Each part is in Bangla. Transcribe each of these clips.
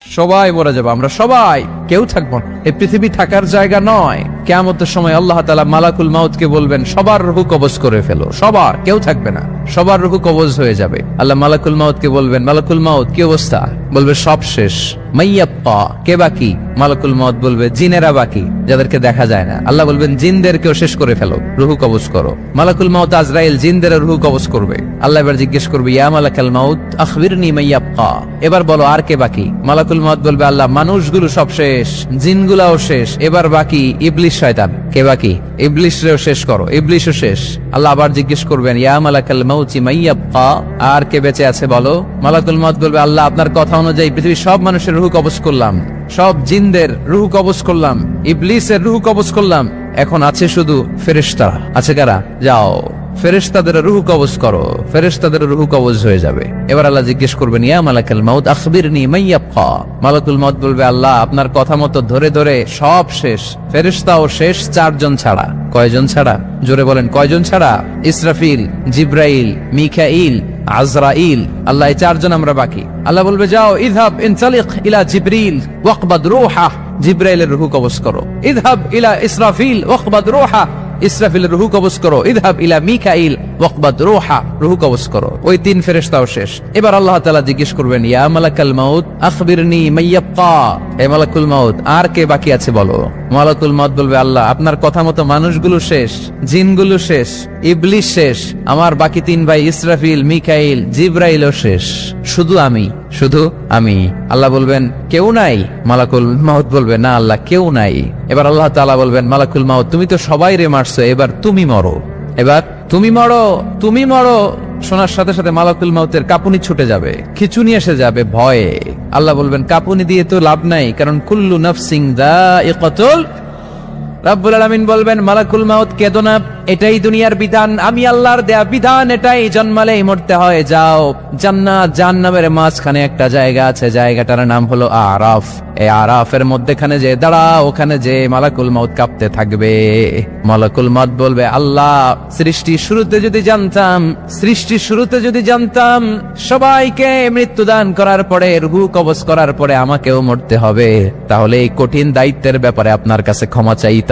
সবাই মরে যাবো, আমরা সবাই, কেউ থাকবো না। এই পৃথিবী থাকার জায়গা নয়। কিয়ামতের সময় আল্লাহ তাআলা মালাকুল মাউতকে বলবেন, সবার রূহ কবজ করে ফেলো, সবার, কেউ থাকবে না, সবার রূহ কবজ হয়ে যাবে। আল্লাহ মালাকুল মাউতকে বলবেন, মালাকুল মাউত কি অবস্থা? বলবে সব শেষ। মাইয়াব্বা, কে বাকি? মালাকুল মাউত বলবে জিনেরা বাকি, যাদেরকে দেখা যায় না। আল্লাহ বলবেন জিনদেরকেও শেষ করে ফেলো, রূহ কবজ করো। মালাকুল মাউত আজরাইল জিনদের রূহ কবজ করবে। আল্লাহ এবার জিজ্ঞেস করবে, ইয়া মালাকাল মাউত আখবিরনি মাইয়াব্বা, এবার বলো আর কে বাকি? মালাকুল মাউত বলবে, আল্লাহ মানুষগুলো সব শেষ, জিনগুলাও শেষ, এবার বাকি ইবলিস শয়তান। কে বাকি? ইবলিসরেও শেষ করো, ইবলিসও শেষ। আল্লাহ আবার জিজ্ঞেস করবেন, ইয়া মালাকাল মাউতি মাইয়াব্বা, আর কে বেঁচে আছে বলো? মালাকুল মাউত বলবে, আল্লাহ আপনার কথা অনুযায়ী পৃথিবীর সব মানুষের রূহ কবজ করলাম, সব জিনদের রূহ কবজ করলাম, ইবলিসের রূহ কবজ করলাম, এখন আছে শুধু ফেরেশতারা। আছে কারা? যাও ফেরেশতাদের রূহ কবজ করো, ফেরেশতাদের রূহ কবজ হয়ে যাবে। এবার আল্লাহ জিজ্ঞেস করবেন, ইয়া মালাকাল মাউত আখবিরনি মাইয়াব্বা। মালাকুল মাউত বলবে, আল্লাহ আপনার কথা মতো ধরে ধরে সব শেষ, ফেরেশতাও শেষ, 4 জন ছাড়া। কয়জন ছাড়া? জোরে বলেন, কয়জন ছাড়া? ইসরাফিল, জিব্রাইল, মিকাইল, আজরাইল। আল্লাহ এই 4 জন আমরা বাকি। আল্লাহ বলবে, যাও ইযহাব ইনতালিক ইলা জিবরিল ওয়াকবাদ রূহা, জিব্রাইলের রূহ কবজ করো। ইযহাব ইলা ইসরাফিল ওয়াকবাদ রূহা, ইসরাফিলের রূহ কবজ করো। ইযহাব ইলা মিকাইল ওয়াকবাদ রূহা, রূহ কবজ করো। ওই 3 ফেরেশতাও শেষ। এবার আল্লাহ তাআলা জিজ্ঞেস করবেন, ইয়া মালাকাল মাউত আখবিরনি মাইয়াব্বা, হে মালাকুল মাউত আর কে বাকি আছে বলো? মালাকুল মাউত বলবে, আল্লাহ আপনার কথা মতো মানুষগুলো শেষ, জিনগুলো শেষ, ইবলিস শেষ, আমার বাকি 3 ভাই ইসরাফিল, মিকাইল, জিব্রাইলও শেষ, শুধু আমি, শুধু আমি। আল্লাহ বলবেন, কেউ নাই? মালাকুল মাউত বলবে, না আল্লাহ কেউ নাই। এবার আল্লাহ তাআলা বলবেন, মালাকুল মাউত তুমি তো সবাই রে মারছো, এবার তুমি মরো, এবার তুমি মরো, তুমি মরো। শোনার সাথে সাথে মালাকুল মাউতের কাঁপুনি ছুটে যাবে, খিচুনি এসে যাবে ভয়ে। আল্লাহ বলবেন, কাঁপুনি দিয়ে তো লাভ নাই, কারণ কুল্লু নাফসিন যায়িকাতুল। রব্বুল আলামিন বলবেন, মালাকুল মাউত কেঁদো না, এটাই দুনিয়ার বিধান, আমি আল্লাহর দেয়া বিধান, এটাই, জন্মালেই মরতে হয়। যাও জান্নাত জাহান্নামের মাঝখানে একটা জায়গা আছে, জায়গাটার নাম হলো আরাফ। এই আরাফের মধ্যখানে যে দাঁড়াও, ওখানে যে মালাকুল মাউত কাঁপতে থাকবে। মালাকুল মাউত বলবে, আল্লাহ সৃষ্টির শুরুতে যদি জানতাম, সৃষ্টির শুরুতে যদি জানতাম সবাইকে মৃত্যুদান করার পরে, রূহ কবজ করার পরে আমাকেও মরতে হবে, তাহলে এই কঠিন দায়িত্বের ব্যাপারে আপনার কাছে ক্ষমা চাইতাম।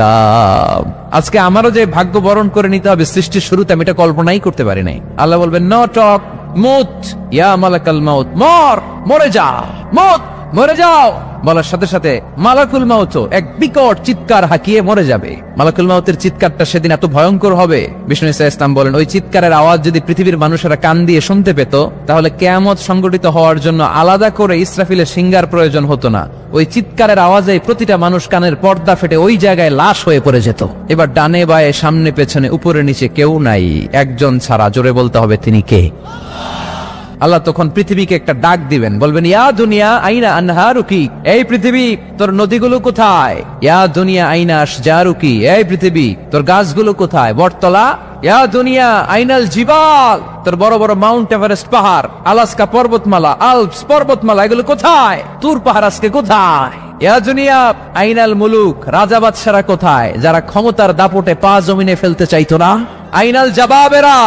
আজকে আমারও যে ভাগ্য বরণ করে নিতে হবে সৃষ্টির শুরুতে, আমি এটা কল্পনাই করতে পারি নাই। আল্লাহ বলবেন, নো টক, মুত ইয়া মালাকাল মাউত, মর, মরে যা, মুত, মরে যাও। বলার সাথে সাথে মালাকুল মাউত এক বিকট চিৎকার হাঁকিয়ে মরে যাবে। মালাকুল মাউতের চিৎকারটা সেদিন এত ভয়ঙ্কর হবে, বিষ্ণু ঈসা ইসলাম বলেন, ওই চিৎকারের আওয়াজ যদি পৃথিবীর মানুষেরা কান দিয়ে শুনতে পেত, তাহলে কিয়ামত সংগঠিত হওয়ার জন্য আলাদা করে ইসরাফিলের সিঙ্গার প্রয়োজন হতো না। ওই চিৎকারের আওয়াজে প্রতিটা মানুষ কানের পর্দা ফেটে ওই জায়গায় লাশ হয়ে পড়ে যেত। এবার ডানে বায়ে সামনে পেছনে উপরে নিচে কেউ নাই, একজন ছাড়া। জোরে বলতে হবে, তিনি কে? আল্লাহ তখন পৃথিবীকে একটা ডাক দিবেন, বলবেন, ইয়া দুনিয়া আইনা আনহারুকি, এই পৃথিবী তোর নদীগুলো কোথায়? ইয়া দুনিয়া আইনা আশজারুকি, এই পৃথিবী তোর গাছগুলো কোথায়? বটতলা। ইয়া দুনিয়া আইনাল জিবাল, তোর বড় বড় মাউন্ট এভারেস্ট পাহাড়, আলাস্কা পর্বতমালা, আলপস পর্বতমালা, এগুলো কোথায়? তুর পাহাড় আজকে কোথায়? ইয়া দুনিয়া আইনাল মুলুক, রাজা বাদশারা কোথায়, যারা ক্ষমতার দাপটে পা জমিনে ফেলতে চাইতো না? আইনাল জাবাবেরা,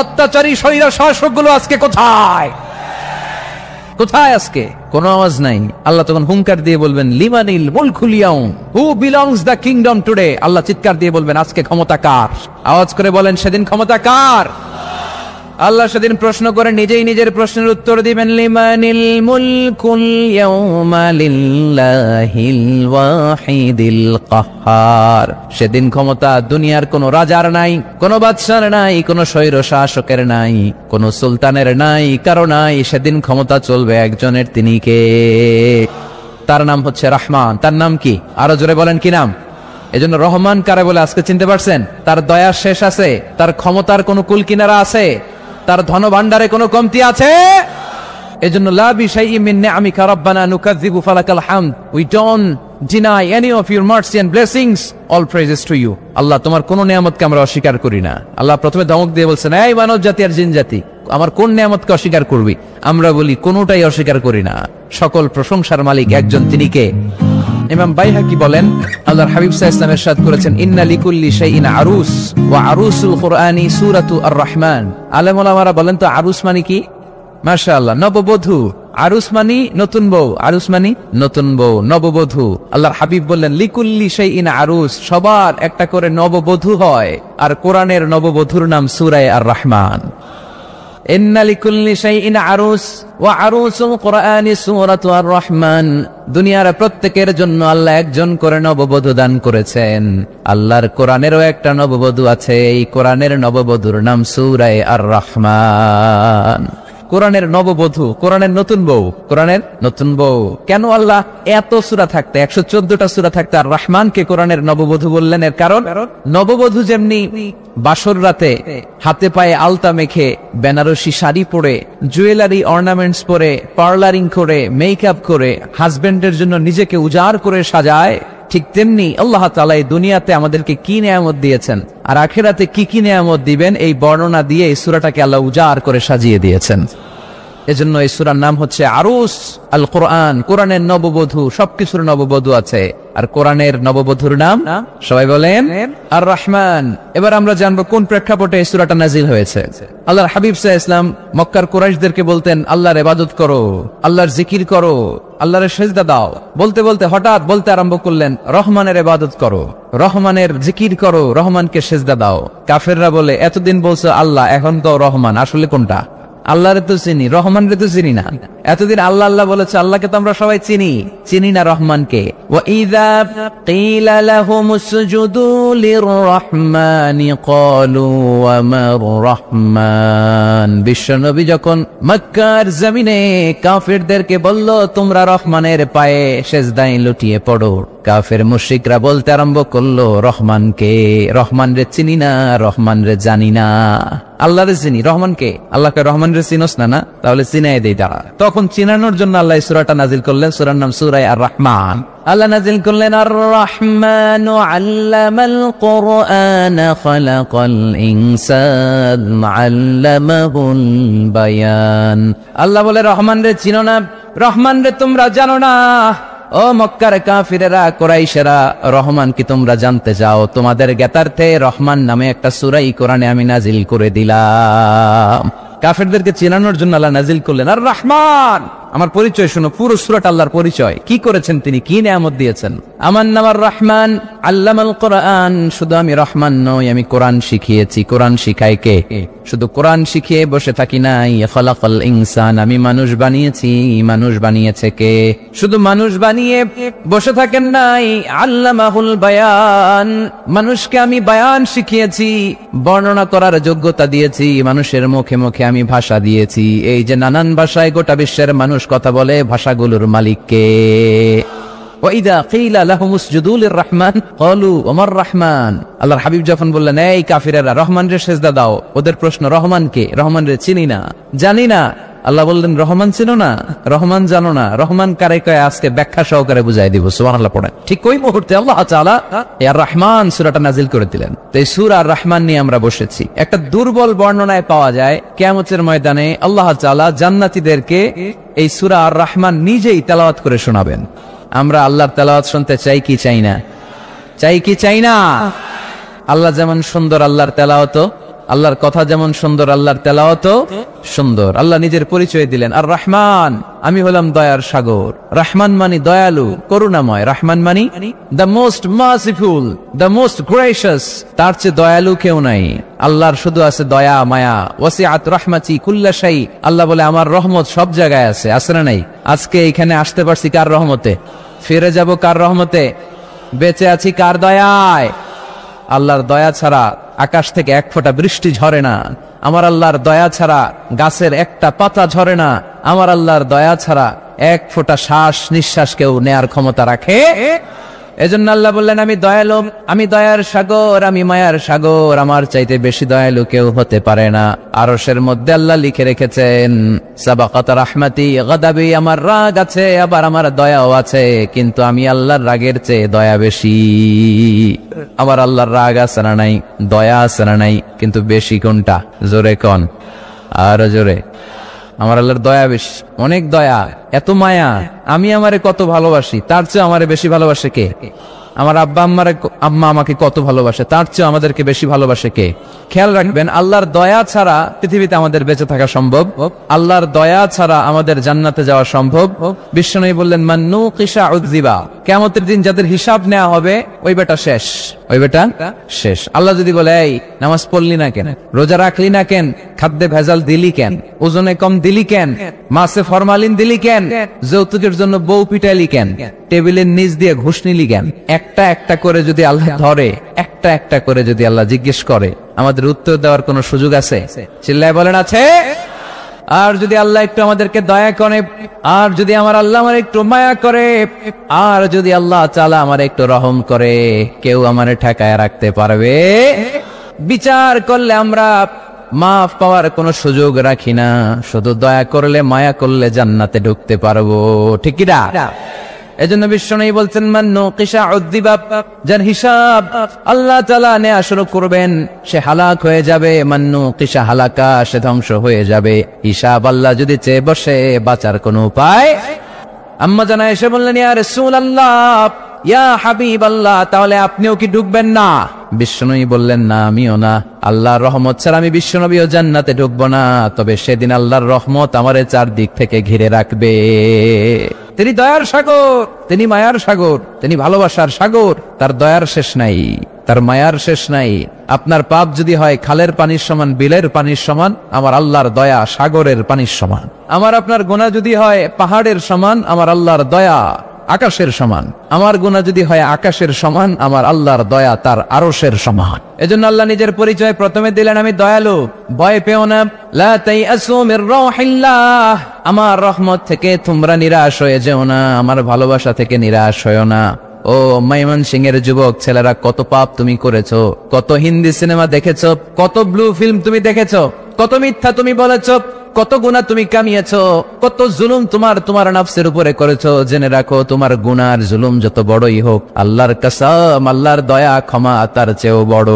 অত্যাচারী স্বৈর শাসকগুলো আজকে কোথায়? কোথায় আজকে? কোন আওয়াজ নাই। আল্লাহ তখন হুঙ্কার দিয়ে বলবেন, লিমানিল মুলকুল ইয়াউম, who belongs the kingdom today. আল্লাহ চিৎকার দিয়ে বলবেন, আজকে ক্ষমতা কার? আওয়াজ করে বলেন, সেদিন ক্ষমতা কার? আল্লাহ সেদিন প্রশ্ন করে নিজেই নিজের প্রশ্নের উত্তর দিবেন, লিমানিল মুলকুল ইয়াউমা লিল্লাহিল ওয়াহিদিল কাহ্হার। সেদিন ক্ষমতা দুনিয়ার কোন রাজার নাই, কোন বাদশার নাই, কোন স্বৈর শাসকের নাই, কোন সুলতানের নাই, কারো নাই। সেদিন ক্ষমতা চলবে একজনের, তিনি কে? তার নাম হচ্ছে রহমান। তার নাম কি? আরো জোরে বলেন, কি নাম? এজন্য রহমান কারে বলে আজকে চিনতে পারছেন? তার দয়ার শেষ আছে? তার ক্ষমতার কোন কুল কিনারা আছে? তার ধন ভান্ডারে কোনো কমতি আছে? এজন্য লা বিশাইইন মিন নিআমিকা রাব্বানা নুকাযযিবু ফালাকাল হামদ, we don't deny any of your mercy and blessings, all praises to you. আল্লাহ তোমার কোন নিয়ামতকে আমরা অস্বীকার করি না। আল্লাহ প্রথমে ধমক দিয়ে বলছেন, এই মানব জাতি আর জিন জাতি, আমার কোন নিয়ামতকে অস্বীকার করবি? আমরা বলি কোনটাই অস্বীকার করি না। সকল প্রশংসার মালিক একজন, তিনি কে? ইমাম বাইহাকি বলেন, আল্লাহর হাবিব সাল্লাল্লাহু আলাইহি ওয়াসাল্লাম ইরশাদ করেছেন, ইন্না লিকুল্লি শাইইন আরুস ওয়া আরুসুল কুরআনি সূরাতু আর রহমান। আলেম ওলামারা বলেন তো আরুস মানে কি? মাশাআল্লাহ, নববধূ। আরুস মানি নতুন বউ, আরুস মানি নতুন বউ, নববধূ। আল্লাহর হাবিব বললেন লিকুল্লি শাইইন আরুস, সবার একটা করে নববধূ হয়। আর কোরআনের নববধূর নাম সূরা আর রহমান। ইন্না লিকুল্লি শাইইন আরুস ওয়া আরুসুল কুরআনি সূরাতু আর রহমান। দুনিয়ার প্রত্যেকের জন্য আল্লাহ একজন করে নববধূ দান করেছেন। আল্লাহর কোরআনেরও একটা নববধূ আছে, এই কোরআনের নববধূর নাম সূরা আর রহমান। কোরআনের নববধূ, কোরআনের নতুন বউ, কোরআনের নতুন বউ। কেন আল্লাহ এত সূরা থাকতে 114টা সূরা থাকতে আর রহমানকে কোরআনের নববধূ বললেন? এর কারণ নববধূ যেমনি বাসর রাতে হাতে পায়ে আলতা মেখে, বেনারসি শাড়ি পরে, জুয়েলারি অর্নামেন্টস পরে, পার্লারিং করে, মেকআপ করে হাজবেন্ডের জন্য নিজেকে উজাড় করে সাজায়, ঠিক তেমনি আল্লাহ তাআলা এই দুনিয়াতে আমাদেরকে কি নিয়ামত দিয়েছেন আর আখিরাতে কি কি নিয়ামত দিবেন এই বর্ণনা দিয়ে এই সূরাটাকে আল্লাহ উজাড় করে সাজিয়ে দিয়েছেন। এজন্য এই সূরার নাম হচ্ছে আরুস আল কোরআন, কোরআনের নববধূ। সবকিছুর নববধূ আছে, আর কোরআনের নববধূর নাম সবাই বলেন আর রহমান। এবার আমরা জানবো কোন প্রেক্ষাপটে এই সূরাটা নাজিল হয়েছে। আল্লাহর হাবিব সাল্লাল্লাহু আলাইহি ওয়াসাল্লাম মক্কার কুরাইশদেরকে বলতেন আল্লাহর ইবাদত করো, আল্লাহর জিকির করো, আল্লাহর সিজদা দাও। বলতে বলতে হঠাৎ বলতে আরম্ভ করলেন রহমানের ইবাদত করো, রহমানের জিকির করো, রহমানকে সিজদা দাও। কাফেররা বলে এতদিন বলছো আল্লাহ, এখন তো রহমান, আসলে কোনটা? আল্লাহরে তো চিনি, রহমানরে তো চিনি না। এতদিন আল্লাহ আল্লাহ বলেছে, আল্লাহকে তো আমরা সবাই চিনি, চিনি না রহমানকে। ওয়া ইযা কিলা লাহুমুসজুদু লিররহমানি ক্বালু ওয়া মার রহমান। বিশ্বনবী যখন মক্কার জমিনে কাফেরদেরকে বলল তোমরা রহমানের পায়ে সিজদায় লুটিয়ে পড়ো, কাফের মুশরিকরা বলতে আরম্ভ করলো রহমানকে, রহমানরে চিনি না, রহমানরে জানি না। আল্লাহরে চিনি, রহমানকে? আল্লাহকে রহমানরে চিনোস না? না, তাহলে চিনাই দেই তারা। তখন চিনানোর জন্য আল্লাহ এই সূরাটা নাজিল করলেন, সূরার নাম সূরা আর রহমান। আল্লাহ নাজিল করলেন আর রহমান আল্লামাল কুরআন খালাকাল ইনসান আল্লামাহুল বায়ান। আল্লাহ বলে রহমানরে চিনো না, রহমানরে তোমরা জানো না। ও মক্কার কাফিরেরা, কুরাইশেরা, রহমান কি তোমরা জানতে চাও? তোমাদের জ্ঞাতার্থে রহমান নামে একটা সূরা কোরআনে আমি নাজিল করে দিলাম। কাফেরদেরকে চেনানোর জন্য আল্লাহ নাজিল করলেন আর রহমান। আমার পরিচয় শোনো, পুরো সূরাটা আল্লাহর পরিচয়, কি করেছেন তিনি, কি নিয়ামত দিয়েছেন। আমার নাম আর রহমান আল্লামাল কোরআন। শুধু আমি রহমান নই, আমি কোরআন শিখিয়েছি। কোরআন শিখায় কে? শুধু কোরআন শিখিয়ে বসে থাকি নাই। খালাকাল ইনসান, আমি মানুষ বানিয়েছি। মানুষ বানিয়েছে কে? শুধু মানুষ বানিয়ে বসে থাকেন নাই, আল্লামাহুল বায়ান, মানুষকে আমি বায়ান শিখিয়েছি, বর্ণনা করার যোগ্যতা দিয়েছি। মানুষের মুখে মুখে আমি ভাষা দিয়েছি। এই যে নানান ভাষায় গোটা বিশ্বের মানুষ কথা বলে, ভাষাগুলোর মালিক কে? ওয়াইদা কিলা লাহুমুসজুদু লিররহমান ক্বালু ওয়া মার রহমান। আল্লাহর হাবিব যখন বললেন এই কাফিরেরা রহমানরে সিজদা দাও, ওদের প্রশ্ন রহমান কে? রহমানরে চিনি না, জানি না। আল্লাহ বললেন রহমান চিনো না, রহমান জানো না, রহমান কারে কয় আজকে ব্যাখ্যা সহকারে বুঝাই দিব। সুবহানাল্লাহ পড়েন। ঠিক ওই মুহূর্তে আল্লাহ তাআলা আর রহমান সূরাটা নাজিল করে দিলেন। তো এই সূরা আর রহমান নিয়ে আমরা বসেছি। একটা দুর্বল বর্ণনায় পাওয়া যায় কিয়ামতের ময়দানে আল্লাহ তাআলা জান্নাতীদেরকে এই সূরা আর রহমান নিজেই তেলাওয়াত করে শোনাবেন। আমরা আল্লাহর তেলাওয়াত শুনতে চাই কি চাই না? চাই কি চাই না? আল্লাহ যেমন সুন্দর, আল্লাহর তেলাওয়াত, আল্লাহর কথা যেমন সুন্দর, আল্লাহর তেলাওয়াত সুন্দর। আল্লাহ নিজের পরিচয় দিলেন আর রহমান, আমি হলাম দয়ার সাগর। রহমান মানি দয়ালু, করুণাময়। রহমান মানি the most merciful, the most gracious. তার চেয়ে দয়ালু কেউ নাই। আল্লাহর শুধু আছে দয়া মায়া। ওয়াসিআত রাহমাতি কুল্লা শাই। আল্লাহ বলে আমার রহমত সব জায়গায় আছে। আছে না নাই? আজকে এখানে আসতে পারছি কার রহমতে? ফিরে যাব কার রহমতে? বেঁচে আছি কার দয়ায়? আল্লাহর দয়া ছাড়া আকাশ থেকে এক ফোঁটা বৃষ্টি ঝরে না। আমার আল্লাহর দয়া ছাড়া গাছের একটা পাতা ঝরে না। আমার আল্লাহর দয়া ছাড়া এক ফোঁটা শ্বাস নিঃশ্বাস কেউ নেয়ার ক্ষমতা রাখে? এজন্য আল্লাহ বললেন আমি দয়ালু, আমি দয়ার সাগর, আমি মায়ার সাগর। আমার চাইতে বেশি দয়ালু কেউ হতে পারে না। আরশের মধ্যে আল্লাহ লিখে রেখেছেন সাবাকাত রাহমাতি গাদাবি, আমার রাগ আছে আবার আমার দয়াও আছে, কিন্তু আমি আল্লাহর রাগের চেয়ে দয়া বেশি। আমার আল্লাহর রাগ আছে না নাই? দয়া আছে না নাই? কিন্তু বেশি কোনটা? জোরে কোন, আরো জোরে। আমার আল্লাহর দয়া বেশি, অনেক দয়া, এত মায়া। আমি আমারে কত ভালোবাসি, তার চেয়ে আমারে বেশি ভালোবাসে কে? আমার আম্মা আমাকে কত ভালোবাসে, তার চেয়ে আমাদেরকে বেশি ভালোবাসে কে? খেয়াল রাখবেন, আল্লাহর দয়া ছাড়া পৃথিবীতে আমাদের বেঁচে থাকা সম্ভব, আল্লাহর দয়া ছাড়া আমাদের জান্নাতে যাওয়া সম্ভব। বিশ্বনবী বললেন, মান নুকিশা উযযিবা, কিয়ামতের দিন যাদের হিসাব নেওয়া হবে ওই বেটা শেষ, ওই বেটা শেষ। আল্লাহ যদি বলে, এই নামাজ পড়লি না কেন, রোজা রাখলি না কেন, খাদ্যে ভেজাল দিলি কেন, ওজনে কম দিলি কেন, মাছে ফরমালিন দিলি কেন, যৌতুকের জন্য বউ পিটাইলি কেন, টেবিলের নিচ দিয়ে ঘুষ নিলি কেন, একটা একটা করে যদি আল্লাহ ধরে, একটা একটা করে যদি আল্লাহ জিজ্ঞেস করে, আমাদের উত্তর দেওয়ার কোনো সুযোগ আছে? চিল্লায় বলেন আছে? আর যদি আল্লাহ একটু আমাদেরকে দয়া করে, আর যদি আমার আল্লাহ আমার একটু মায়া করে, আর যদি আল্লাহ তাআলা আমার একটু রহম করে, কেউ আমারে ঠেকায় রাখতে পারবে? বিচার করলে আমরা মাফ পাওয়ার কোনো সুযোগ রাখি না, শুধু দয়া করলে মায়া করলে জান্নাতে ঢুকতে পারবো, ঠিক কি না? এজন্য বিশ্বনবী বলছেন, মান নুকিশা উযযিবা, যার হিসাব আল্লাহ তাআলা নেওয়া শুরু করবেন সে হালাক হয়ে যাবে, মান নুকিশা হালাকা, সে ধ্বংস হয়ে যাবে। হিসাব আল্লাহ যদি চেয়ে বসে, বাঁচার কোনো উপায়? আম্মা জানা এসে বললেন, ইয়া রাসূলুল্লাহ, ইয়া হাবিবাল্লাহ, তাহলে আপনিও কি ঢুকবেন না? বিশ্বনবী বললেন, না আমিও না। আল্লাহর রহমত ছাড়া আমি বিশ্বনবীও জান্নাতে ঢুকবো না, তবে সেদিন আল্লাহর রহমত আমারে চারদিক থেকে ঘিরে রাখবে। তিনি দয়ার সাগর, তিনি মায়ার সাগর, তিনি ভালোবাসার সাগর, তার দয়ার শেষ নাই, তার মায়ার শেষ নাই। আপনার পাপ যদি হয় খালের পানির সমান, বিলের পানির সমান, আমার আল্লাহর দয়া সাগরের পানির সমান। আমার আপনার গুনাহ যদি হয় পাহাড়ের সমান, আমার আল্লাহর দয়া আকাশের সমান। আমার গুনাহ যদি হয় আকাশের সমান, আমার আল্লাহর দয়া তার আরশের সমান। এজন্য আল্লাহ নিজের পরিচয় প্রথমে দিলেন, আমি দয়ালু, ভয় পেও না, লা তাইআসু মির রাহিল্লাহ, আমার রহমত থেকে তোমরা নিরাশ হয়ে যেও না, আমার ভালোবাসা থেকে নিরাশ হয়ো না। ও ময়মনসিংহের যুবক ছেলেরা, কত পাপ তুমি করেছো, কত হিন্দি সিনেমা দেখেছো, কত ব্লু ফিল্ম তুমি দেখেছো, কত মিথ্যা তুমি বলেছো, কত গুনাহ তুমি কামিয়েছো, কত জুলুম তোমার নফসের উপরে করেছো। জেনে রাখো, তোমার গুনার জুলুম যত বড়ই হোক, আল্লাহর কসম, আল্লাহর দয়া ক্ষমা তার চেয়েও বড়।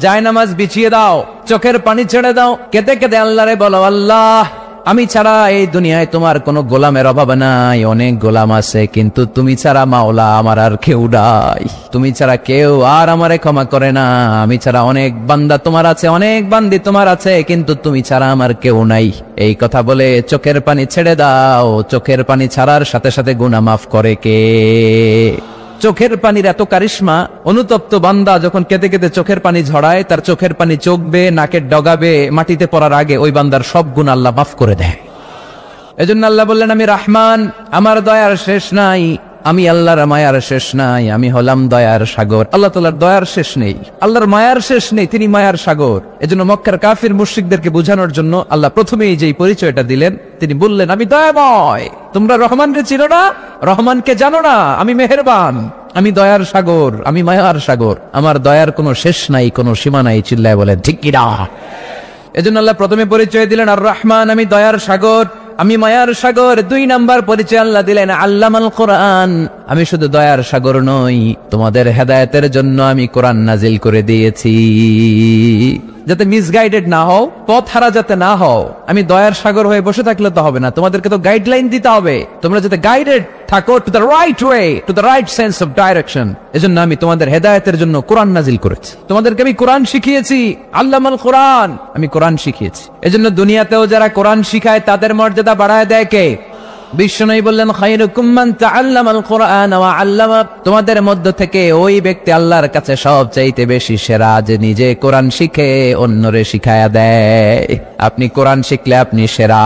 জায়নামাজ বিছিয়ে দাও, চোখের পানি ছেড়ে দাও, কেঁদে কেঁদে আল্লাহরে বলো, আল্লাহ আমি ছাড়া এই দুনিয়ায় তোমার কোনো গোলামের অভাব নাই, অনেক গোলাম আছে, কিন্তু তুমি ছাড়া মাওলা আমার আর কেউ নাই, তুমি ছাড়া কেউ আর আমারে ক্ষমা করে না। আমি ছাড়া অনেক বান্দা তোমার আছে, অনেক বান্দি তোমার আছে, কিন্তু তুমি ছাড়া আমার কেউ নাই। এই কথা বলে চোখের পানি ছেড়ে দাও। চোখের পানি ছাড়ার সাথে সাথে গুনাহ মাফ করে কে? চোখের পানির এত কারিশমা, অনুতপ্ত বান্দা যখন কেঁদে কেঁদে চোখের পানি ঝরায়, তার চোখের পানি চোখবে, নাকের ডগাবে, মাটিতে পড়ার আগে ওই বান্দার সব গুনাহ আল্লাহ মাফ করে দেয়। এজন্য আল্লাহ বললেন, আমি রহমান, আমার দয়ার শেষ নাই, আমি আল্লাহর মায়ার শেষ নাই, আমি হলাম দয়ার সাগর। আল্লাহ তাআলার দয়ার শেষ নেই, আল্লাহর মায়ার শেষ নেই, তিনি মায়ার সাগর। এজন্য মক্কার কাফির মুশরিকদেরকে বোঝানোর জন্য আল্লাহ প্রথমেই যেই পরিচয়টা দিলেন, তিনি বললেন, আমি দয়াময়। তোমরা রহমানকে চিনো না, রহমানকে জানো না, আমি মেহেরবান, আমি দয়ার সাগর, আমি মায়ার সাগর, আমার দয়ার কোনো শেষ নাই, কোনো সীমা নাই। চিল্লায় বলেন ঠিক কি না? এজন্য আল্লাহ প্রথমে পরিচয় দিলেন আর রহমান, আমি দয়ার সাগর, আমি মায়ার সাগর। 2 নাম্বার পরিচয় আল্লাহ দিলেন আল্লামাল কোরআন, আমি শুধু দয়ার সাগর নই, তোমাদের হেদায়েতের জন্য আমি কোরআন নাজিল করে দিয়েছি, যাতে মিসগাইডেড না হও, পথ হারা যাতে না হও। আমি দয়ার সাগর হয়ে বসে থাকলে তো হবে না, তোমাদেরকে তো গাইডলাইন দিতে হবে, তোমরা যাতে গাইডেড থাকো to the right way, to the right sense of direction. এজন্য আমি তোমাদের হেদায়েতের জন্য কোরআন নাজিল করেছি, তোমাদেরকে আমি কোরআন শিখিয়েছি, আল্লামাল কোরআন, আমি কোরআন শিখিয়েছি। এজন্য দুনিয়াতেও যারা কোরআন শিখায় তাদের মর্যাদা বাড়ায় দেয় কে? বিশ্বনবী বললেন, খায়রুকুম মান তাআল্লামাল কোরআন ওয়া আল্লামা, তোমাদের মধ্য থেকে ওই ব্যক্তি আল্লাহর কাছে সবচাইতে বেশি সেরা, যে নিজে কোরআন শিখে অন্যরে শিখায়া দেয়। আপনি কোরআন শিখলে আপনি সেরা,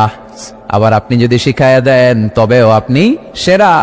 আবার আপনি যদি শিখায়া দেন তবেও আপনি সেরা।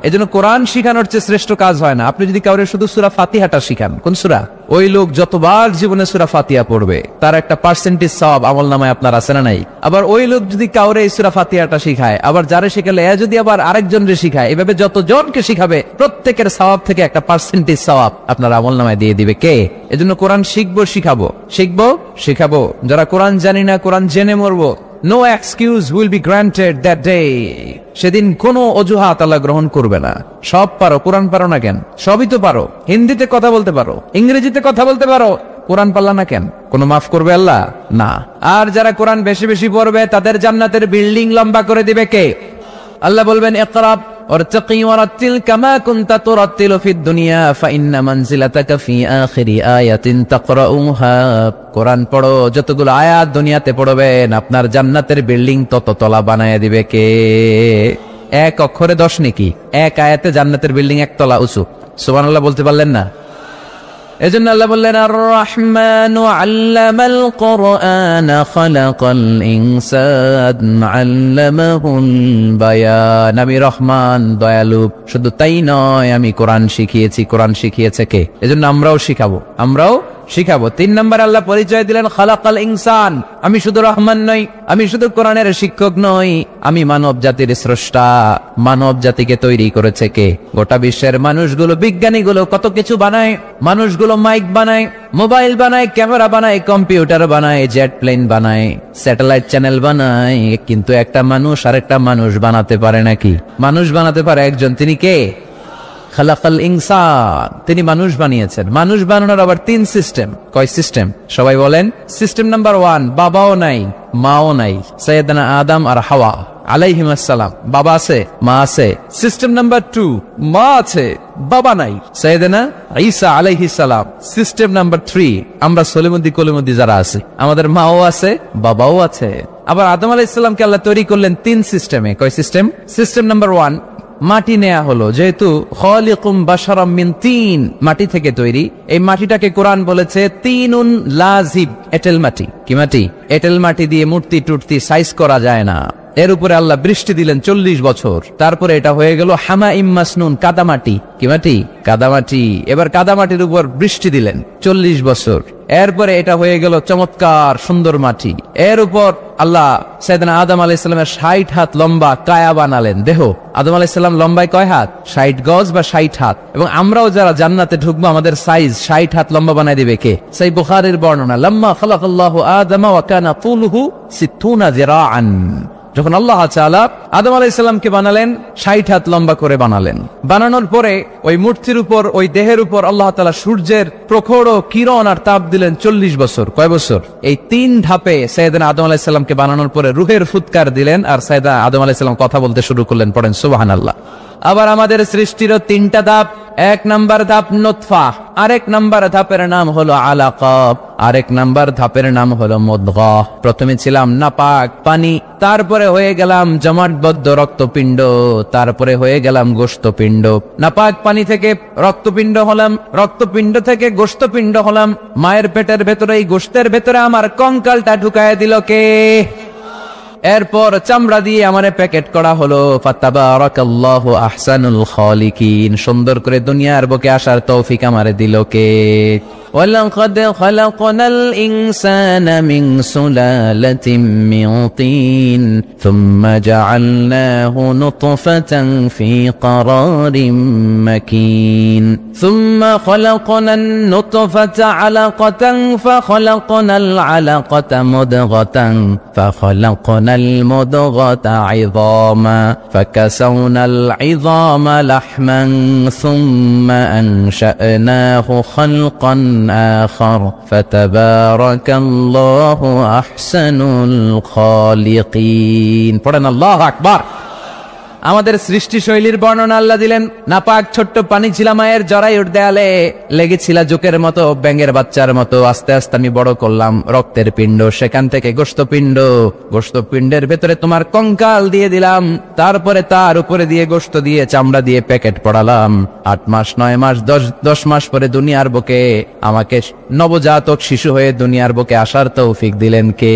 এজন্য কোরআন শিখানোর চেয়ে শ্রেষ্ঠ কাজ হয় না। আপনি যদি কাউরে শুধু সূরা ফাতিহাটা শিখান, কোন সূরা, ওই লোক যতবার জীবনে সূরা ফাতিহা পড়বে তার একটা পার্সেন্টেজ সওয়াব আমলনামায় আপনার আছে না নাই? আবার ওই লোক যদি কাউরে এই সূরা ফাতিহাটা শিখায়, আবার যারে শিখালে এ যদি আবার আরেকজনরে শিখায়, এভাবে যতজনকে শিখাবে প্রত্যেকের সওয়াব থেকে একটা পার্সেন্টেজ সওয়াব আপনার আমলনামায় দিয়ে দিবে কে? এজন্য কোরআন শিখবো, শিখাবো, শিখবো, শিখাবো। যারা কোরআন জানি না, কোরআন জেনে মরবো, no excuse will be granted that day, সেদিন কোনো অজুহাত আল্লাহ গ্রহণ করবে না। সব পারো, কোরআন পারো না কেন? সবই তো পারো, হিন্দিতে কথা বলতে পারো, ইংরেজিতে কথা বলতে পারো, কোরআন পারলা না কেন? কোনো মাফ করবে আল্লাহ? না। আর যারা কোরআন বেশি বেশি পড়বে তাদের জান্নাতের বিল্ডিং লম্বা করে দিবে কে? আল্লাহ বলবেন, ইকরা ওয়ারতাকি ওয়ারাতিল কামা কুনতা তুরাতিলু ফিদ দুনিয়া ফাইন্না মানজিলাতাকা ফি আখিরি আয়াতিন তাকরাউহা। কোরআন পড়ো, যতগুলো আয়াত দুনিয়াতে পড়বেন আপনার জান্নাতের বিল্ডিং তত তলা বানায় দিবে কে? এক অক্ষরে 10 নেকি, এক আয়াতে জান্নাতের বিল্ডিং একতলা উঁচু। সুবহানাল্লাহ বলতে পারলেন না? এজন্য আল্লাহ বললেন আর রহমানু আল্লামাল কুরআন খালাকাল ইনসান আল্লামাহুল বায়ান। আমি রহমান, দয়ালু। শুধু তাই নয়, আমি কোরআন শিখিয়েছি। কোরআন শিখিয়েছে কে? এজন্য আমরাও শিখাবো, আমরাও শিখাবো। 3 নম্বর আল্লাহ পরিচয় দিলেন খালাকাল ইনসান। আমি শুধু রহমান নই, আমি শুধু কোরআনের শিক্ষক নই, আমি মানব জাতির স্রষ্টা। মানব জাতিকে তৈরি করেছে কে? গোটা বিশ্বের মানুষগুলো, বিজ্ঞানীগুলো কত কিছু বানায়। মানুষগুলো মাইক বানায়, মোবাইল বানায়, ক্যামেরা বানায়, কম্পিউটার বানায়, জেট প্লেন বানায়, স্যাটেলাইট চ্যানেল বানায়, কিন্তু একটা মানুষ আরেকটা মানুষ বানাতে পারে নাকি? মানুষ বানাতে পারে একজন, তিনি কে? খালাকাল ইনসান, তিনি মানুষ বানিয়েছেন। মানুষ বানানোর আবার 3 সিস্টেম। কয় সিস্টেম? সবাই বলেন। সিস্টেম নাম্বার 1, বাবাও নাই মাও নাই, সাইয়েদনা আদম আর হাওয়া আলাইহিমুস সালাম। বাবা আছে, মা আছে। সিস্টেম নাম্বার 2, মা আছে, বাবা নাই, সাইয়েদনা ঈসা আলাইহিস সালাম। সিস্টেম নাম্বার 3, আমরা সলিমুদ্দি কলিমুদ্দি যারা আছে, আমাদের মাও আছে, বাবাও আছে। আবার আদম আলাইহিস সালামকে আল্লাহ তৈরি করলেন 3 সিস্টেমে। কয় সিস্টেম? সিস্টেম নাম্বার 1, মাটি নেয়া হলো, যেহেতু খালিকুম বাশারাম মিন তিন, মাটি থেকে তৈরি। এই মাটিটাকে কোরআন বলেছে তিনুন লাজিব, এঁটেল মাটি। কি মাটি? এঁটেল মাটি দিয়ে মূর্তি টুর্তি সাইজ করা যায় না। এর উপরে আল্লাহ বৃষ্টি দিলেন 40 বছর, তারপরে এটা হয়ে গেল হামাইম মাসনুন, কাদামাটি। কি মাটি? কাদামাটি। এবার কাদামাটির উপর বৃষ্টি দিলেন 40 বছর, এরপরে এটা হয়ে গেল চমৎকার সুন্দর মাটি। এর উপর আল্লাহ সাইয়েদনা আদম আলাইহিস সালামের 60 হাত লম্বা কায়া বানালেন, দেহ। আদম আলাইহিস সালাম লম্বায় কয় হাত? 60 গজ বা 60 হাত। এবং আমরাও যারা জান্নাতে ঢুকবো আমাদের সাইজ 60 হাত লম্বা বানায় দিবে কে? সেই বুখারীর বর্ণনা, লাম্মা খালাকাল্লাহু আদম ওয়া কানা তুলুহু 60 যিরাআন। যখন আল্লাহ তাআলা আদম আলাইহিস সালামকে বানালেন 60 হাত লম্বা করে বানালেন। বানানোর পরে ওই মূর্তির উপর, ওই দেহের উপর আল্লাহ তাআলা সূর্যের প্রখর কিরণ আর তাপ দিলেন 40 বছর। কয় বছর? এই 3 ধাপে সাইয়েদনা আদম আলাইহিস সালামকে বানানোর পরে রূহের ফুৎকার দিলেন আর সাইয়েদনা আদম আলাইহিস সালাম কথা বলতে শুরু করলেন। পড়েন সুবহানাল্লাহ। আবার আমাদের সৃষ্টিরও 3টা ধাপ। 1 নাম্বার ধাপ নুতফা, আরেক নাম্বার ধাপের নাম হলো আলাকা, আরেক নাম্বার ধাপের নাম হলো মুদগাহ। প্রথমে ছিলাম নাপাক পানি, তারপরে হয়ে গেলাম জমাটবদ্ধ রক্তপিণ্ড, তারপরে হয়ে গেলাম গোশতপিণ্ড। নাপাক পানি থেকে রক্তপিণ্ড হলাম, রক্তপিণ্ড থেকে গোশতপিণ্ড হলাম। মায়ের পেটের ভেতরে, এই গোশতের ভেতরে আমার কঙ্কালটা ঢুকায় দিল কে? এরপর চামড়া দিয়ে আমারে প্যাকেট করা হলো। ফাতাবারাকাল্লাহু আহসানুল খালিকিন। সুন্দর করে দুনিয়ার বুকে আসার তৌফিক আমারে দিল কে? ওয়ালাকাদ খালাকনাল ইনসানা মিন সুলালাতিন মিন তিন সুম্মা জাআলনাহু নুতফাতান ফি ক্বারারিন মাকিন সুম্মা খালাকনান নুতফাতা আলাকাতান ফাখালাকনাল আলাকাতা মুদগাতান ফাখালাকনাল মুদগাতা ইযামা ফাকাসাওনাল ইযামা লাহমান সুম্মা আনশা'নাহু খালকান آخر فتبارك الله أحسن الخالقين। পড়েন আল্লাহু আকবার। আমাদের সৃষ্টি শৈলীর বর্ণনা আল্লাহ দিলেন। নাপাক ছোট্ট পানি ছিল মায়ের জরায়ুর দেয়ালে, লেগেছিল জোকের মতো, ব্যাঙের বাচ্চার মতো। আস্তে আস্তে আমি বড় করলাম রক্তের পিণ্ড, সেখান থেকে গোশতপিণ্ড, গোশতপিণ্ডের ভেতরে তোমার কঙ্কাল দিয়ে দিলাম, তারপরে তার উপরে দিয়ে গোশত দিয়ে চামড়া দিয়ে প্যাকেট পড়ালাম। 8 মাস 9 মাস 10 মাস পরে দুনিয়ার বুকে আমাকে নবজাতক শিশু হয়ে দুনিয়ার বুকে আসার তৌফিক দিলেন কে?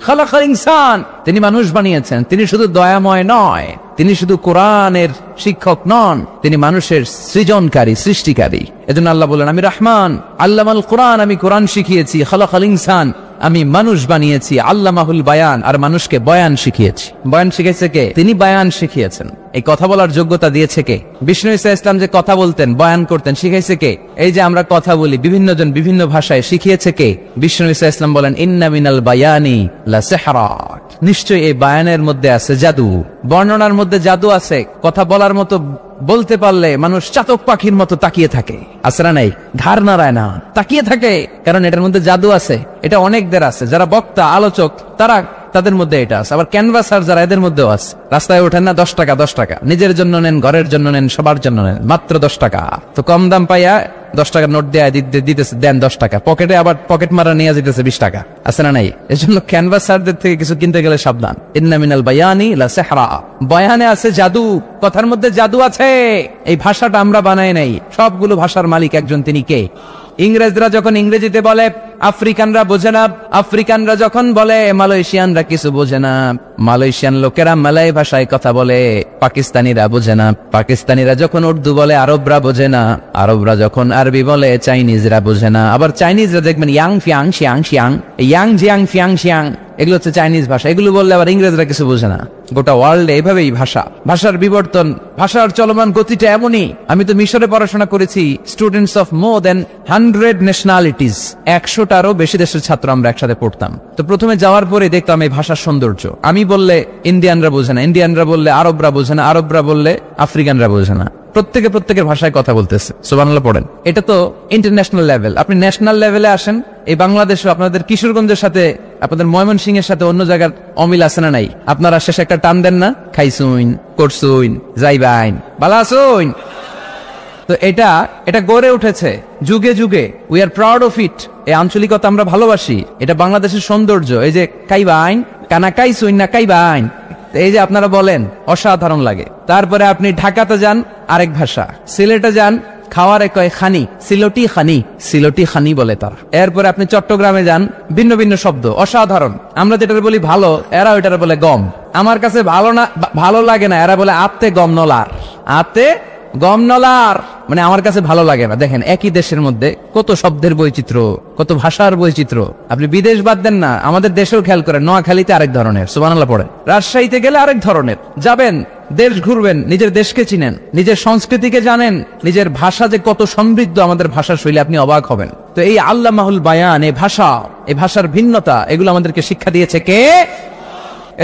খালাকাল ইনসান। তিনি মানুষ বানিয়েছেন। তিনি শুধু দয়াময় নয়, তিনি শুধু কোরআনের শিক্ষক নন, তিনি মানুষের সৃজনকারী, সৃষ্টিকারী। এজন্য আল্লাহ বলেন আমি রহমান, আল্লামাল কোরআন, আমি কোরআন শিখিয়েছি। খালাকাল ইনসান, আমি মানুষ বানিয়েছি। আল্লামাহুল বায়ান, আর মানুষকে বয়ান শিখিয়েছি। বয়ান শিখেছে কে? তিনি বয়ান শিখিয়েছেন। এই কথা বলার যোগ্যতা দিয়েছে কে? বিষ্ণু ঈসা ইসলাম যে কথা বলতেন, বয়ান করতেন, শিখাইছে কে? এই যে আমরা কথা বলি বিভিন্ন জন বিভিন্ন ভাষায়, শিখিয়েছে কে? বিষ্ণু ঈসা ইসলাম বলেন ইন্না মিনাল বায়ানি লা সিহরা, নিশ্চয়ই এই বায়ানের মধ্যে আছে জাদু, বর্ণনার মধ্যে জাদু আছে। কথা বলার মতো, বলতে পারলে মানুষ চাতক পাখির মতো তাকিয়ে থাকে, আসরা নাই, ঘাড় নাড়ায় না, তাকিয়ে থাকে, কারণ এটার মধ্যে জাদু আছে। এটা অনেকদের আছে, যারা বক্তা আলোচক, তারা তাদের মধ্যে এটা আছে। আবার ক্যানভাসার যারা, এদের মধ্যেও আছে। রাস্তায় ওঠেন না, 10 টাকা 10 টাকা, নিজের জন্য নেন, ঘরের জন্য নেন, সবার জন্য নেন, মাত্র 10 টাকা। তো কম দাম পাইয়া 10 টাকার নোট দেয় দিতেছে, দেন 10 টাকা, পকেটে আবার পকেট মারা নিয়ে যেতেছে 20 টাকা, আছে না নাই? এজন্য ক্যানভাসারদের থেকে কিছু কিনতে গেলে সাবধান। ইন্না মিনাল বায়ানি লা সিহরা, বয়ানে আছে জাদু, কথার মধ্যে জাদু আছে। এই ভাষাটা আমরা বানাই নাই, সবগুলো ভাষার মালিক একজন, তিনি কে? ইংরেজরা যখন ইংরেজিতে বলে আফ্রিকানরা বোঝে না, আফ্রিকানরা যখন বলে মালয়েশিয়ানরা কিছু বোঝে না, মালয়েশিয়ান লোকেরা মালয় ভাষায় কথা বলে, পাকিস্তানিরা বোঝে না, পাকিস্তানিরা যখন উর্দু বলে আরবরা বোঝে না, আরবরা যখন আরবি বলে চাইনিজরা বোঝে না। আবার চাইনিজরা দেখবেন ইয়াং ফিয়াং শিয়াং শিয়াং, ইয়াং জিয়াং ফিয়াং শিয়াং, এগুলো হচ্ছে চাইনিজ ভাষা। এগুলো বললে আবার ইংরেজরা কিছু বোঝে না। গোটা ওয়ার্ল্ডে এইভাবেই ভাষার বিবর্তন, ভাষার চলমান গতিটা এমনই। আমি তো মিশরে পড়াশোনা করেছি, students of more than 100 nationalities, 100টারও বেশি দেশের ছাত্র আমরা একসাথে পড়তাম। তো প্রথমে যাওয়ার পরে দেখতাম এই ভাষার সৌন্দর্য। আমি বললে ইন্ডিয়ানরা বোঝে না, ইন্ডিয়ানরা বললে আরবরা বোঝে না, আরবরা বললে আফ্রিকানরা বোঝে না। প্রত্যেকের ভাষায় কথা বলতেছে, সুবহানাল্লাহ পড়েন। এটা তো ইন্টারন্যাশনাল লেভেল। আপনি ন্যাশনাল লেভেলে আসেন, এই বাংলাদেশও আপনাদের কিশোরগঞ্জের সাথে, আপনাদের ময়মনসিংহের সাথে অন্য জায়গার অমিল আছে না নাই? আপনারা শেষে একটা টান দেন না, খাইছুইন, করছুইন, যাইবাইন, ভালো আছুইন। তো এটা গড়ে উঠেছে যুগে যুগে। We are proud of it. এই আঞ্চলিকতা আমরা ভালোবাসি, এটা বাংলাদেশের সৌন্দর্য। এই যে কাইবাইন, কানা কাইছুইন না কাইবাইন, এই যে আপনারা বলেন, অসাধারণ লাগে। তারপরে আপনি ঢাকাতে যান, আরেক ভাষা। সিলেটে যান, খাওয়ারে কয় খানি, সিলটি খানি বলে তার। এরপরে আপনি চট্টগ্রামে যান, ভিন্ন ভিন্ন শব্দ, অসাধারণ। আমরা যেটা বলি ভালো, এরা ওইটার বলে গম। আমার কাছে ভালো লাগে না, এরা বলে আত্তে গম নলার, আত্তে গম নলার, মানে আমার কাছে ভালো লাগে না। দেখেন, একই দেশের মধ্যে কত শব্দের বৈচিত্র্য, কত ভাষার বৈচিত্র্য। আপনি বিদেশ বাদ দেন না, আমাদের দেশেও খেয়াল করেন, নোয়াখালীতে আরেক ধরনের, সুবহানাল্লাহ পড়েন। রাজশাহীতে গেলে আরেক ধরনের। যাবেন, দেশ ঘুরবেন, নিজের দেশকে চিনেন, নিজের সংস্কৃতিকে জানেন, নিজের ভাষা যে কত সমৃদ্ধ, আমাদের ভাষার শৈলী, আপনি অবাক হবেন। তো এই আল্লামাহুল বায়ান, এই ভাষা, এই ভাষার ভিন্নতা, এগুলো আমাদেরকে শিক্ষা দিয়েছে কে?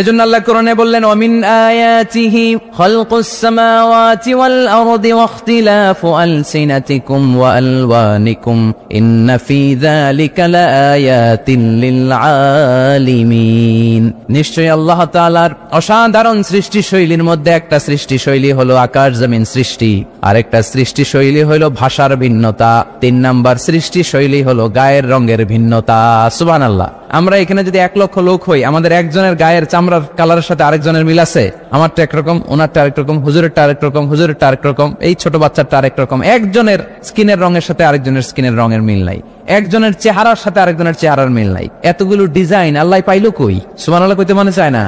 এজন্য আল্লাহ কোরআনে বললেন, ওয়ামিন আয়াতিহি খালকুস সামাওয়াতি ওয়াল আরদি ওয়াখতিলাফু আলসিনাতিকুম ওয়া আলওয়ানিকুম ইন্না ফি যালিকা লাআয়াতিন লিল আলিমিন। নিশ্চয়ই আল্লাহ তাআলার অসাধারণ সৃষ্টি শৈলীর মধ্যে একটা সৃষ্টি শৈলী হলো আকাশ জমিন সৃষ্টি, আরেকটা সৃষ্টি শৈলী হলো ভাষার ভিন্নতা, 3 নাম্বার সৃষ্টি শৈলী হলো গায়ের রঙের ভিন্নতা। সুবহানাল্লাহ। আমরা এখানে যদি 1 লক্ষ লোক হই, আমাদের একজনের গায়ের চামড়ার কালারের সাথে আরেকজনের মিল আছে? আমারটা একরকম, ওনারটা আরেক রকম, হুজুরেরটা আরেক রকম, হুজুরেরটা আরেক রকম, এই ছোট বাচ্চাটা আরেক রকম। একজনের স্কিনের রঙের সাথে আরেকজনের স্কিনের রঙের মিল নাই, একজনের চেহারার সাথে আরেকজনের চেহারার মিল নাই। এতগুলো ডিজাইন আল্লাহ পাইলো কই? সুবহানাল্লাহ কইতে মনে চায় না?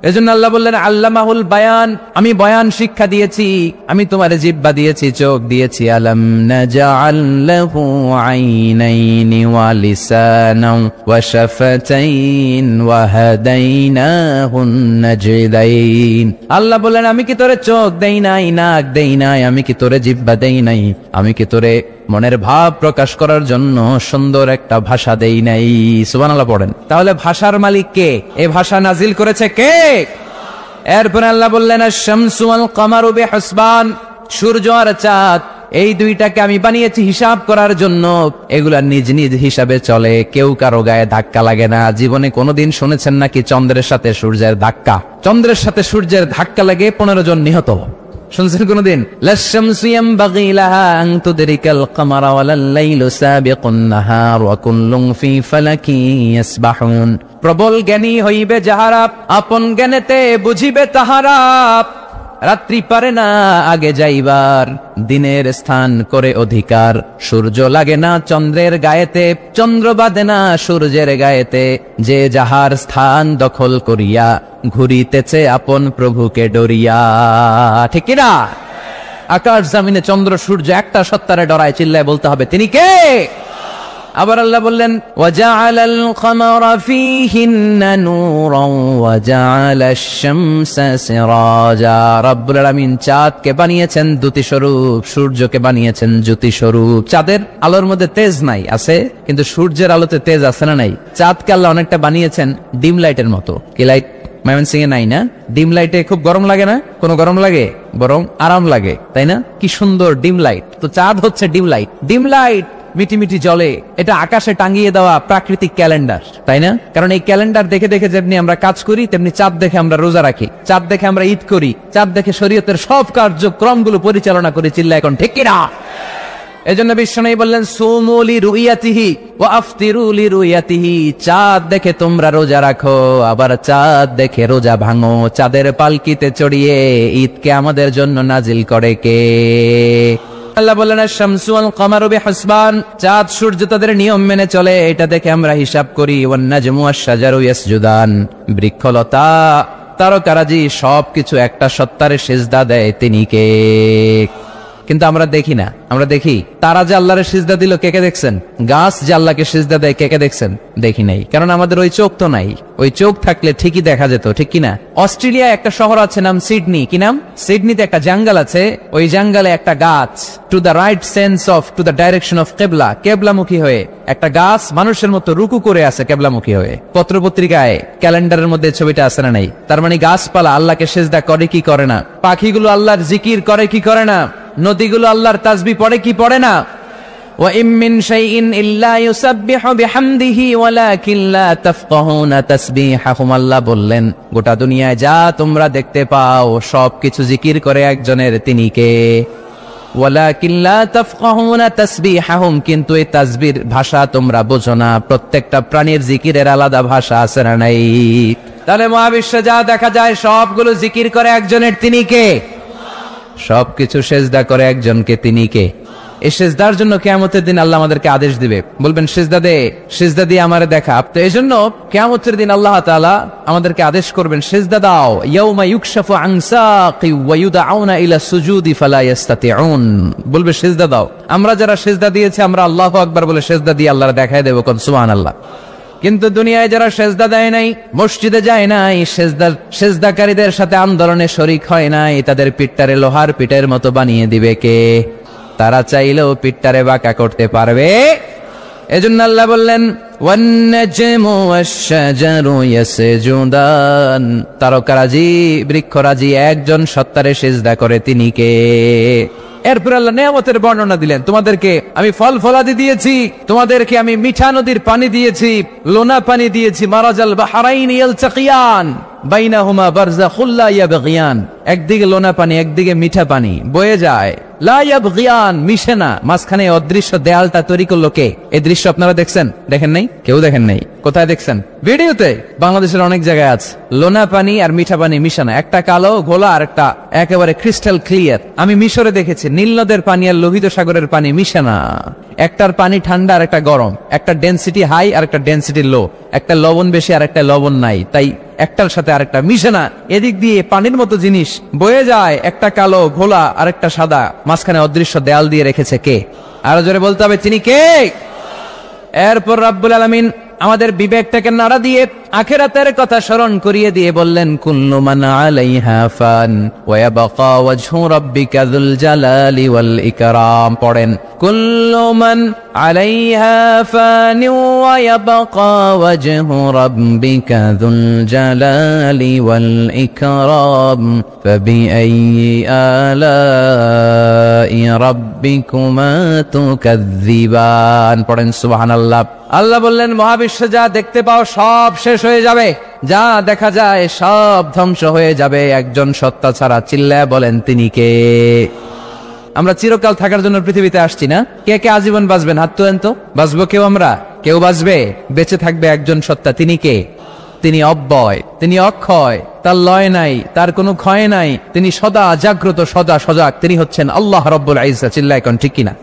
এজন্য আল্লাহ বললেন, আল্লামাহুল বায়ান, আমি বয়ান শিক্ষা দিয়েছি, আমি তোমারে জিহ্বা দিয়েছি, চোখ দিয়েছি। আলাম নাজআল লাহু আইনাইনি ওয়া লিসানান ওয়া শাফাতাইন ওয়া হাদাইনাহুন নাজদাইন। আল্লাহ বললেন, আমি কি তোরে চোখ দেই নাই, নাক দেই নাই, আমি কি তোরে জিহ্বা দেই নাই, আমি কি তোরে মনের ভাব প্রকাশ করার জন্য সুন্দর একটা ভাষা দেই নাই? সুবহানাল্লাহ পড়েন। তাহলে ভাষার মালিক কে? এই ভাষা নাজিল করেছে কে? এরপর আল্লাহ বললেন, আশ-শামসু ওয়াল কামারু বিহিসবান, সূর্য আর চাঁদ, এই দুইটাকে আমি বানিয়েছি হিসাব করার জন্য। এগুলা নিজ নিজ হিসাবে চলে, কেউ কারো গায়ে ধাক্কা লাগে না। জীবনে কোনোদিন শুনেছেন নাকি চন্দ্রের সাথে সূর্যের ধাক্কা? চন্দ্রের সাথে সূর্যের ধাক্কা লাগে 15 জন নিহত। শুনছেন কোনদিন? লাশ-শামসু ইয়ানবাগি লাহা আন তুদরিকাল কামারা ওয়ালাল লাইলু সাবিকুন নাহার ওয়া কুল্লুন ফি ফালাকি ইয়াসবাহুন। প্রবল জ্ঞানী হইবে যাহারা, আপন জ্ঞানেতে বুঝিবে তাহারা। রাত্রি পারে না আগে যাইবার, দিনের স্থান করে অধিকার। সূর্য লাগে না চন্দ্রের গায়েতে, চন্দ্র বাঁধে না সূর্যের গায়েতে। যে যাহার স্থান দখল করিয়া, ঘুরিতেছে আপন প্রভুকে ডরিয়া। ঠিক না? আকাশ জমিনে চন্দ্র সূর্য একটা সত্তারে ডরায়, চিল্লায় বলতে হবে, তিনি কে? আবার আল্লাহ বললেন, ওয়াজআলাল কামারা ফীহিন্না নূরান ওয়াজআলাশ শামসা সিরাজা। রব্বুল আলামিন চাঁদকে বানিয়েছেন দ্যুতি স্বরূপ, সূর্যকে বানিয়েছেন জ্যোতি স্বরূপ। চাঁদের আলোর মধ্যে তেজ নাই, আছে, কিন্তু সূর্যের আলোতে তেজ আছে না নাই? চাঁদকে আল্লাহ অনেকটা বানিয়েছেন ডিম লাইটের মতো। কি লাইট ময়মনসিংহে নাই না? ডিম লাইটে খুব গরম লাগে না? কোনো গরম লাগে? বরং আরাম লাগে, তাই না? কি সুন্দর ডিম লাইট। তো চাঁদ হচ্ছে ডিম লাইট। ডিম লাইট মিটি মিটি জলে, এটা আকাশে টাঙিয়ে দেওয়া প্রাকৃতিক ক্যালেন্ডার, তাই না? কারণ এই ক্যালেন্ডার দেখে দেখে যেমনি আমরা কাজ করি, তেমনি চাঁদ দেখে আমরা রোজা রাখি, চাঁদ দেখে আমরা ঈদ করি, চাঁদ দেখে শরীয়তের সব কার্যক্রমগুলো পরিচালনা করি। চিল্লা এখন ঠিক কিনা? এজন্য বিশ্বনবী বললেন সুমু লিরুইয়াতিহি ওয়া আফতিরু লিরুইয়াতিহি, চাঁদ দেখে তোমরা রোজা রাখো, আবার চাঁদ দেখে রোজা ভাঙো। চাঁদের পালকিতে চড়িয়ে ঈদকে আমাদের জন্য নাজিল করে কে? আল্লাহ বললেন আশ-শামসু ওয়াল কামারু বিহুসবান, চাঁদ সূর্য তাদের নিয়ম মেনে চলে, এটা দেখে আমরা হিসাব করি। ওয়ান নাজমু ওয়াশ-শাজারু ইয়াসজুদান, বৃক্ষলতা তারকারাজি সবকিছু একটা সত্তারে সিজদা দেয়, তিনি কে? কিন্তু আমরা দেখি না। আমরা দেখি তারা যে আল্লাহরে সিজদা দিল, কে কে দেখছেন? গাছ যে আল্লাহকে সিজদা দেয়, কে কে দেখছেন? দেখি নাই, কারণ আমাদের ওই চোখ তো নাই। ওই চোখ থাকলে ঠিকই দেখা যেত, ঠিক কিনা? অস্ট্রেলিয়া একটা শহর আছে নাম সিডনি, কি নাম? সিডনিতে একটা জঙ্গল আছে, ওই জঙ্গলে একটা গাছ to the right sense of to the direction of কেবলা, কেবলামুখী হয়ে একটা গাছ মানুষের মতো রুকু করে আছে কেবলামুখী হয়ে। পত্রপত্রিকায় ক্যালেন্ডারের মধ্যে ছবিটা আছে না নাই? তার মানে গাছপালা আল্লাহকে সিজদা করে কি করে না? পাখিগুলো আল্লাহর জিকির করে কি করে না? নদীগুলো আল্লাহর তাসবিহ পড়ে কি পড়ে না? ওয়া ইম মিন শাইইন ইল্লা ইউসাব্বিহু বিহামদিহি ওয়ালাকিন লা তাফকাহুনা তাসবিহাহুম, আল্লাহ বললেন গোটা দুনিয়ায় যা তোমরা দেখতে পাও সবকিছু জিকির করে একজনের, তিনি কে? ওয়ালাকিন লা তাফকাহুনা তাসবিহাহুম, কিন্তু এই তাসবির ভাষা তোমরা বোঝো না। প্রত্যেকটা প্রাণীর জিকিরের আলাদা ভাষা আছে না নাই? তাহলে মহাবিশ্বে যা দেখা যায় সবগুলো জিকির করে একজনের, তিনি কে? সবকিছু সেজদা করে একজনকে, তিনি কে? এই সেজদার জন্য কিয়ামতের দিন আল্লাহ আমাদেরকে আদেশ দিবে, বলবেন সেজদা দে, সেজদা দিয়ে আমারে দেখা। তো এই জন্য কিয়ামতের দিন আল্লাহ তাআলা আমাদেরকে আদেশ করবেন সেজদা দাও। ইয়াউমা ইউকশাফু আন সাকি ওয়া ইউদআউনা ইলা সুজুদি ফালা ইস্তাতিউন, বলবে সেজদা দাও। আমরা যারা সেজদা দিয়েছি আমরা আল্লাহু আকবার বলে সেজদা দিয়ে আল্লাহর দেখায় দেব, কোন সুবহানাল্লাহ। কিন্তু দুনিয়ায় যারা সেজদা দেয় নাই, মসজিদে যায় নাই, সেজদাকারীদের সাথে আন্দোলনে শরীক হয় নাই, তাদের পিঠটারে লোহার পিঠের মতো বানিয়ে দিবে কে? তারা চাইলেও পিঠটারে বাঁকা করতে পারবে? এজন্য আল্লাহ বললেন ওয়ান নাজমু ওয়াশ-শাজারু ইয়াসজুদান, তারকারাজি বৃক্ষরাজি একজন সত্তারে সিজদা করে, তিনি কে? এরপর আল্লাহ নিয়ামতের বর্ণনা দিলেন, তোমাদেরকে আমি ফল ফলাদি দিয়েছি, তোমাদেরকে আমি মিঠা নদীর পানি দিয়েছি, লোনা পানি দিয়েছি। মারাজাল বাহরাইন ইয়ালতাকিয়ান বাইনাহুমা বারযাখুল লা ইয়াবগিয়ান, একদিকে লোনা পানি একদিকে মিঠা পানি বয়ে যায়, লা ইয়াবগিয়ান, মিশে না। মাঝখানে অদৃশ্য দেয়ালটা তৈরি করলো কে? এই দৃশ্য আপনারা দেখছেন? দেখেন নাই? কেউ দেখেন নাই? কোথায় দেখছেন? ভিডিওতে। বাংলাদেশের অনেক জায়গায় আছে লোনা পানি আর মিঠা পানি মিশানো, একটা কালো ঘোলা আর একটা একেবারে ক্রিস্টাল ক্লিয়ার। আমি মিশরে দেখেছি নীল নদের পানি আর লোহিত সাগরের পানি মিশে না। একটার পানি ঠান্ডা আর একটা গরম, একটা ডেনসিটি হাই আর একটা ডেনসিটি লো, একটা লবণ বেশি আর একটা লবণ নাই, তাই একটার সাথে আরেকটা মিশে না। এদিক দিয়ে পানির মতো জিনিস বয়ে যায়, একটা কালো ঘোলা আর একটা সাদা, মাঝখানে অদৃশ্য দেয়াল দিয়ে রেখেছে কে? আরো জোরে বলতে হবে, তিনি কে? এরপর রাব্বুল আলামিন আমাদের বিবেকটাকে নাড়া দিয়ে আখিরাতের কথা স্মরণ করিয়ে দিয়ে বললেন কুল্লু মান আলাইহা ফান ওয়া ইয়াবকা ওয়াজহু রাব্বিকা যুল জালালি ওয়াল ইকরাম। পড়েন কুল্লু মান আলাইহা ফান ওয়া ইয়াবকা ওয়াজহু রাব্বিকা যুল জালালি ওয়াল ইকরাম ফাবিআইয়ি আলাই রাব্বিকুমা তুকাযযিবান। পড়েন সুবহানাল্লাহ। আল্লাহ বললেন মহাবিশ্বে যা দেখতে পাও সব শেষ হয়ে যাবে, যা দেখা যায় সব ধ্বংস হয়ে যাবে একজন সত্তা ছাড়া। চিল্লায় বলেন তিনি কে? আমরা চিরকাল থাকার জন্য পৃথিবীতে আসছি না? কে কে আজীবন বাঁচবেন? হাত তোলেন তো। বাঁচবো কেউ? আমরা কেউ বাঁচবে? বেঁচে থাকবে একজন সত্তা, তিনি কে? তিনি অব্যয়, তিনি অক্ষয়, তার লয় নাই, তার কোনো ক্ষয় নাই, তিনি সদা জাগ্রত, সদা সজাগ, তিনি হচ্ছেন আল্লাহ রাব্বুল ইজ্জত। চিল্লায় কোন ঠিক কিনা?